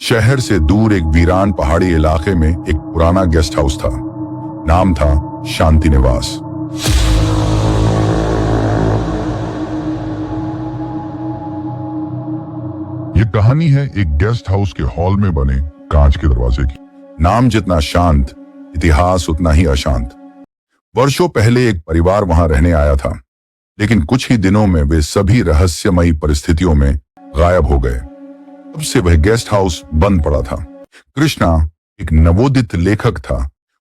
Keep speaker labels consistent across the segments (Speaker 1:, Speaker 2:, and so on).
Speaker 1: शहर से दूर एक वीरान पहाड़ी इलाके में एक पुराना गेस्ट हाउस था। नाम था शांति निवास।
Speaker 2: ये कहानी है एक गेस्ट हाउस के हॉल में बने कांच के दरवाजे की।
Speaker 1: नाम जितना शांत, इतिहास उतना ही अशांत। वर्षों पहले एक परिवार वहां रहने आया था, लेकिन कुछ ही दिनों में वे सभी रहस्यमयी परिस्थितियों में गायब हो गए। तब से वह गेस्ट हाउस बंद पड़ा था। कृष्णा एक नवोदित लेखक था।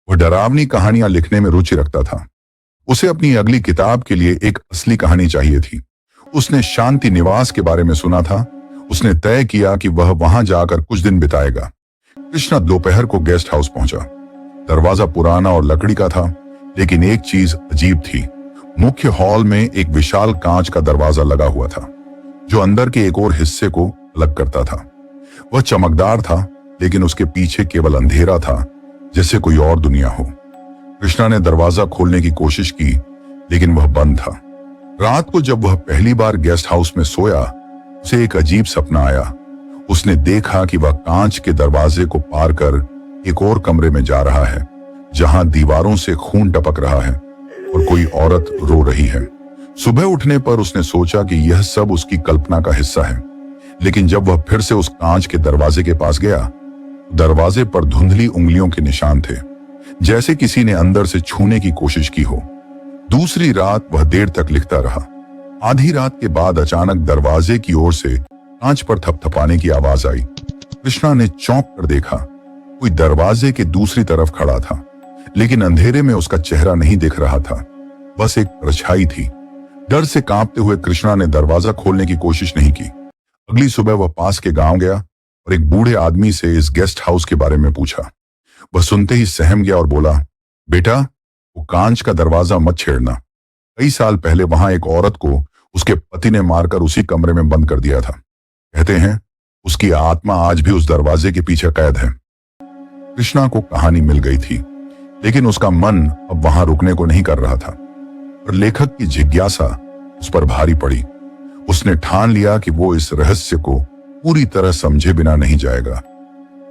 Speaker 1: वह डरावनी कहानियां लिखने में रुचि रखता था। उसे अपनी अगली किताब के लिए एक असली कहानी चाहिए थी। उसने शांति निवास के बारे में सुना था। उसने तय किया कि वह वहां जाकर कुछ दिन बिताएगा। कृष्णा दोपहर को गेस्ट हाउस पहुंचा। दरवाजा पुराना और लकड़ी का था, लेकिन एक चीज अजीब थी। मुख्य हॉल में एक विशाल कांच का दरवाजा लगा हुआ था, जो अंदर के एक और हिस्से को अलग करता था। वह चमकदार था, लेकिन उसके पीछे केवल अंधेरा था, जैसे कोई और दुनिया हो। कृष्णा ने दरवाजा खोलने की कोशिश की, लेकिन वह बंद था। रात को जब वह पहली बार गेस्ट हाउस में सोया, उसे एक अजीब सपना आया। उसने देखा कि वह कांच के दरवाजे को पार कर एक और कमरे में जा रहा है, जहां दीवारों से खून टपक रहा है और कोई औरत रो रही है। सुबह उठने पर उसने सोचा कि यह सब उसकी कल्पना का हिस्सा है, लेकिन जब वह फिर से उस कांच के दरवाजे के पास गया, दरवाजे पर धुंधली उंगलियों के निशान थे, जैसे किसी ने अंदर से छूने की कोशिश की हो। दूसरी रात वह देर तक लिखता रहा। आधी रात के बाद अचानक दरवाजे की ओर से कांच पर थपथपाने की आवाज आई। कृष्णा ने चौंक कर देखा। कोई दरवाजे के दूसरी तरफ खड़ा था, लेकिन अंधेरे में उसका चेहरा नहीं दिख रहा था, बस एक परछाई थी। डर से कांपते हुए कृष्णा ने दरवाजा खोलने की कोशिश नहीं की। अगली सुबह वह पास के गांव गया और एक बूढ़े आदमी से इस गेस्ट हाउस के बारे में पूछा। वह सुनते ही सहम गया और बोला, बेटा, वो कांच का दरवाजा मत छेड़ना। कई साल पहले वहां एक औरत को उसके पति ने मारकर उसी कमरे में बंद कर दिया था। कहते हैं उसकी आत्मा आज भी उस दरवाजे के पीछे कैद है। कृष्णा को कहानी मिल गई थी, लेकिन उसका मन अब वहां रुकने को नहीं कर रहा था। और लेखक की जिज्ञासा उस पर भारी पड़ी। उसने ठान लिया कि वो इस रहस्य को पूरी तरह समझे बिना नहीं जाएगा।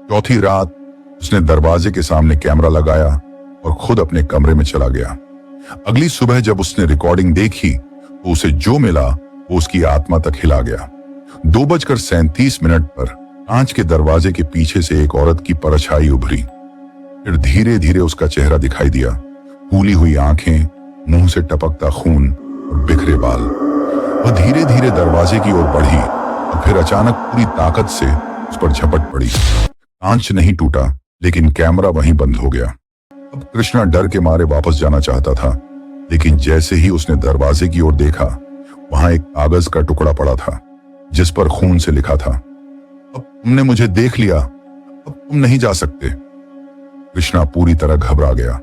Speaker 1: चौथी रात उसने दरवाजे के सामने कैमरा लगाया और खुद अपने कमरे में चला गया। अगली सुबह जब उसने रिकॉर्डिंग देखी, तो उसे जो मिला वो उसकी आत्मा तक हिला गया। 2:37 पर कांच के दरवाजे के पीछे से एक औरत की परछाई उभरी। फिर धीरे धीरे उसका चेहरा दिखाई दिया। फूली हुई आंखें, मुंह से टपकता खून और बिखरे बाल। वह धीरे धीरे दरवाजे की ओर बढ़ी और फिर अचानक पूरी ताकत से उस पर झपट पड़ी। कांच नहीं टूटा, लेकिन कैमरा वहीं बंद हो गया। अब कृष्णा डर के मारे वापस जाना चाहता था, लेकिन जैसे ही उसने दरवाजे की ओर देखा, वहां एक कागज का टुकड़ा पड़ा था, जिस पर खून से लिखा था, अब तुमने मुझे देख लिया, अब तुम नहीं जा सकते। कृष्णा पूरी तरह घबरा गया।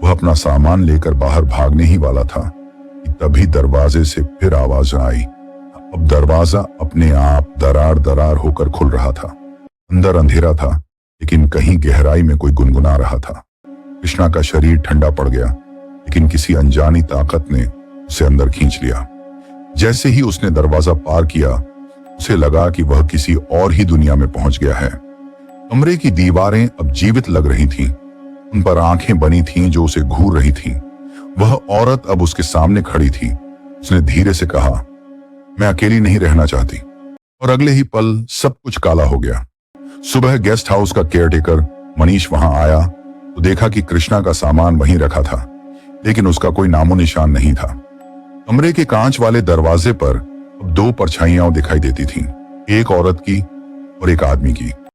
Speaker 1: वह अपना सामान लेकर बाहर भागने ही वाला था कि तभी दरवाजे से फिर आवाज आई। अब दरवाजा अपने आप दरार दरार होकर खुल रहा था। अंदर अंधेरा था, लेकिन कहीं गहराई में कोई गुनगुना रहा था। कृष्णा का शरीर ठंडा पड़ गया, लेकिन किसी अनजानी ताकत ने उसे अंदर खींच लिया। जैसे ही उसने दरवाजा पार किया, उसे लगा कि वह किसी और ही दुनिया में पहुंच गया है। कमरे की दीवारें अब जीवित लग रही थीं। उन पर आंखें बनी थीं जो उसे घूर रही थीं। वह औरत अब उसके सामने खड़ी थी। उसने धीरे से कहा, मैं अकेली नहीं रहना चाहती। और अगले ही पल सब कुछ काला हो गया। सुबह गेस्ट हाउस का केयरटेकर मनीष वहां आया तो देखा कि कृष्णा का सामान वहीं रखा था, लेकिन उसका कोई नामो निशान नहीं था। कमरे के कांच वाले दरवाजे पर अब 2 परछाइयां दिखाई देती थीं, एक औरत की और एक आदमी की।